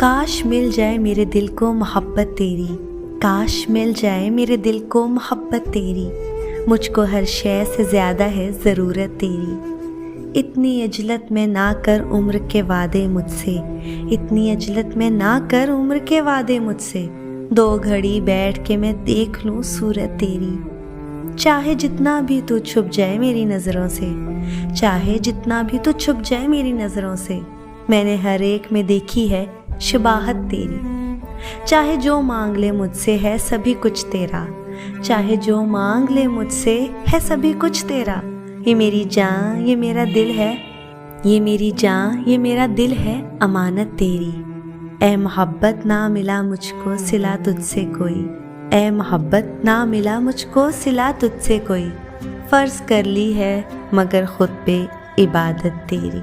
काश मिल जाए मेरे दिल को मोहब्बत तेरी, काश मिल जाए मेरे दिल को मोहब्बत तेरी। मुझको हर शय से ज़्यादा है ज़रूरत तेरी। इतनी अजलत में ना कर उम्र के वादे मुझसे, इतनी अजलत में ना कर उम्र के वादे मुझसे। 2 घड़ी बैठ के मैं देख लूँ सूरत तेरी। चाहे जितना भी तू छुप जाए मेरी नज़रों से, चाहे जितना भी तू छुप जाए मेरी नज़रों से, मैंने हर एक में देखी है शबाहत तेरी। चाहे जो मांग ले मुझसे है सभी कुछ तेरा, चाहे जो मांग ले मुझसे है सभी कुछ तेरा। ये मेरी जान ये मेरा दिल है, ये मेरी जान ये मेरा दिल है अमानत तेरी। ऐ मोहब्बत ना मिला मुझको सिला तुझसे कोई, ऐ मोहब्बत ना मिला मुझको सिला तुझसे कोई। फ़र्ज़ कर ली है मगर खुद पे इबादत तेरी।